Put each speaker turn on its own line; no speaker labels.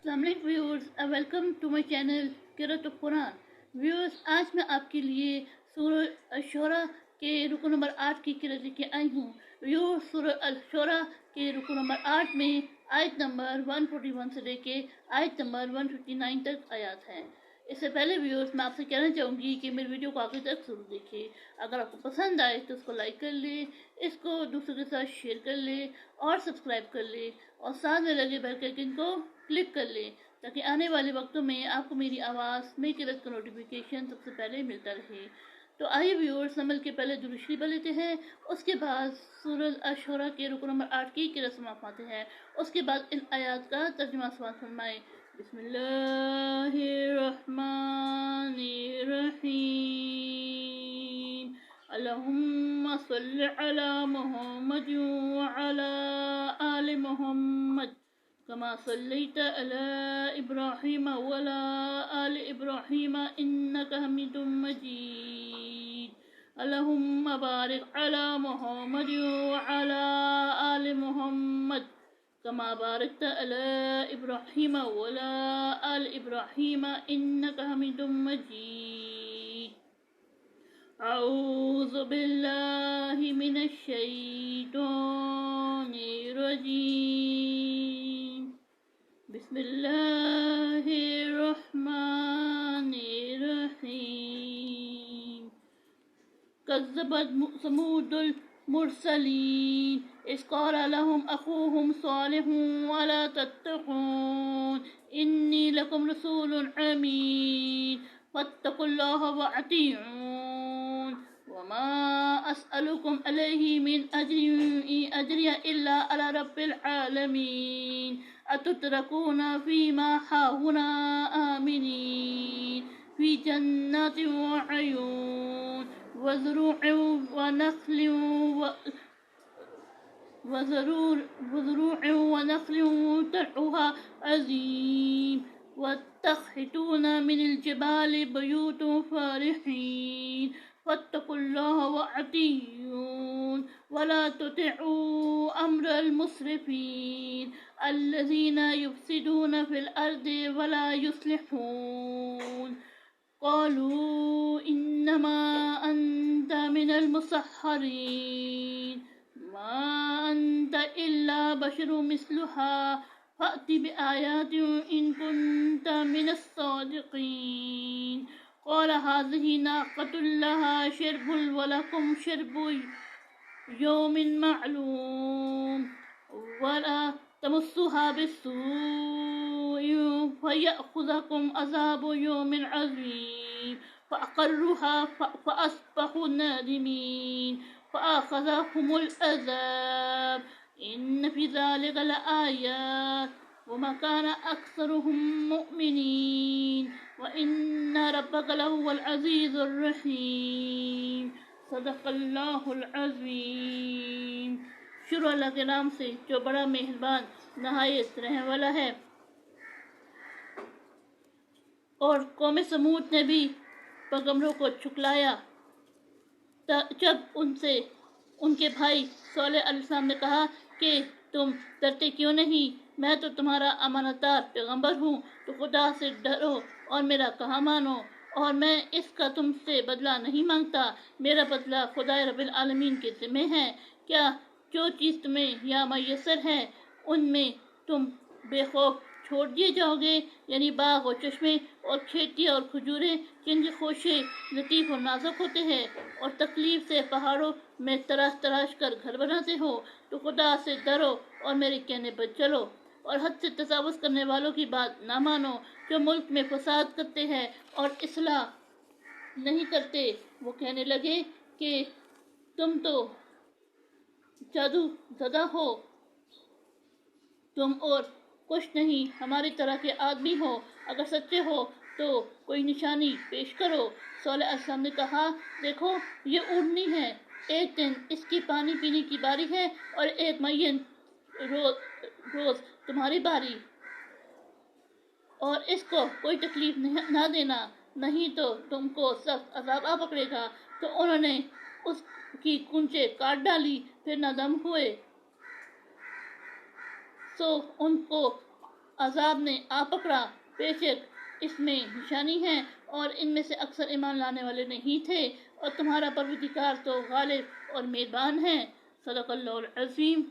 अस्सलाम वालेकुम viewers, welcome to my channel क़िराअत कुरान। व्यूअर्स, आज मैं आपके लिए सूरह अश-शुरा के रुकू नंबर 8 की क़िराअत लेके आई हूँ। व्यूअर्स, सूरह अश-शुरा के रुकू नंबर 8 में आयत नंबर 141 से लेके आयत नंबर 159 तक आयात हैं। इससे पहले व्यूअर्स, मैं आपसे कहना चाहूँगी कि मेरी वीडियो को आगे तक जरूर देखें। अगर आपको पसंद आए तो उसको लाइक कर ले, इसको दूसरों के साथ शेयर कर ले और सब्सक्राइब कर ले और साथ में लगे बेल के आइकन को क्लिक कर ले ताकि आने वाले वक्तों में आपको मेरी आवाज़ नई क़िराअत का नोटिफिकेशन सबसे पहले मिलता रहे। तो आइए व्यूअर्स, अमल के पहले दुरूद शरीफ पढ़ लेते हैं, उसके बाद सूरह अश-शुरा के रुकू नंबर 8 की क़िराअत समाअत फरमाते हैं, उसके बाद इन आयात का तर्जुमा समाअत फरमाएं। बिस्मिल्लाहिर्रहमानिर्रहीम। अल्लाहुम्मा सल्लि अला मुहम्मद व अला आलि मुहम्मद कमा सल्लैता अला इब्राहीम व अला आलि इब्राहीम इन्नका हमीदुम मजीद। अल्लाहुम्मा बारिक अला मुहम्मद व अला आलि मुहम्मद कमा बारकता अला इब्राहीम व अला आलि इब्राहीम इन्नका हमीदुम मजीद। अऊज़ु बिल्लाहि मिनश शैतानिर रजीम। बिस्मिल्लाहिर्रहमानिर्रहीम। कज़्ज़बत समूदुल मुरसलीन इज़ क़ाल लहुम अख़ूहुम सालिहुन अला तत्तक़ून इन्नी लकुम रसूलुन अमीन फत्तक़ुल्लाह व अतीऊन वमा अस्अलुकुम अलैहि मिन अज्रिन इन अज्रिय इल्ला अला रब्बिल आलमीन अतुतरकूना फ़ीमा हाहुना आमिनीन फ़ी जन्नातिन व अयून वज़रूअन व नख़्लिन तलउहा अज़ीम वतख़्तून मिनल जिबालि बुयूतन फ़ारिहीन फत्तक़ुल्लाह व अतीऊन वला तुतिऊ अम्रल मुस्रिफ़ीन अल्लज़ीना युफ़्सिदून फ़िल अर्दि वला युस्लिहून। क़ालू इन्नमा अन्त मिनल मुसह्हरीन मा अन्त इल्ला बशरुम मिस्लुहा फ़अति बिआयातिन इन कुन्त मिनस सादिक़ीन। क़ाल हाज़िही नाक़तुन लहा शिरबुन व लकुम शिरबु यौमिन मअलूम वला तमस्सुहा बिस्सूइ फ़यअख़ुज़कुम अज़ाबु यौमिन अज़ीम फ़अक़र्रूहा फ़अस्बहू नादिमीन फ़अख़ज़हुमुल अज़ाब इन्न फ़ी ज़ालिका लआयात वमा कान अक्सरुहुम मुअमिनीन व इन्न रब्बका लहुवल अज़ीज़ुर रहीम। सदक़ल्लाहुल अज़ीम। शुरू अल्लाह के नाम से जो बड़ा मेहरबान नहायत रहने वाला है। और कौम समूद ने भी पैगंबरों को झुठलाया जब उनसे उनके भाई सोलेह अलैहिस्सलाम ने कहा कि तुम डरते क्यों नहीं, मैं तो तुम्हारा अमानतदार पैगंबर हूँ, तो खुदा से डरो और मेरा कहा मानो, और मैं इसका तुमसे बदला नहीं मांगता, मेरा बदला खुदा रब्बिल आलमीन के ज़िम्मे है। क्या जो चीज़ तुम्हें यहाँ मैसर है उनमें तुम बेखौफ छोड़ दिए जाओगे, यानी बाग और चश्मे और खेतियाँ और खजूरें जिनके खोशे लतीफ़ और नाजुक होते हैं, और तकलीफ से पहाड़ों में तराश कर घर बनाते हो, तो खुदा से डरो और मेरे कहने पर चलो, और हद से तजावुज़ करने वालों की बात ना मानो, जो मुल्क में फसाद करते हैं और इस्लाह नहीं करते। वो कहने लगे कि तुम तो जादू ज़दा हो, तुम और कुछ नहीं हमारी तरह के आदमी हो, अगर सच्चे हो तो कोई निशानी पेश करो। सोलेह अलैहिस्सलाम ने कहा, देखो ये ऊँटनी है, एक दिन इसकी पानी पीने की बारी है और एक मुअय्यन रोज़ तुम्हारी बारी, और इसको कोई तकलीफ ना देना, नहीं तो तुमको सख्त अज़ाब आ पकड़ेगा। तो उन्होंने उसकी कूंचें काट डाली, फिर नादम हुए। सो उनको عذاب نے آ پکڑا، بے شک اس میں نشانی ہے اور ان میں سے اکثر ایمان لانے والے نہیں تھے، اور تمہارا پروردگار تو غالب اور مہربان ہے۔ صدق اللہ العظیم۔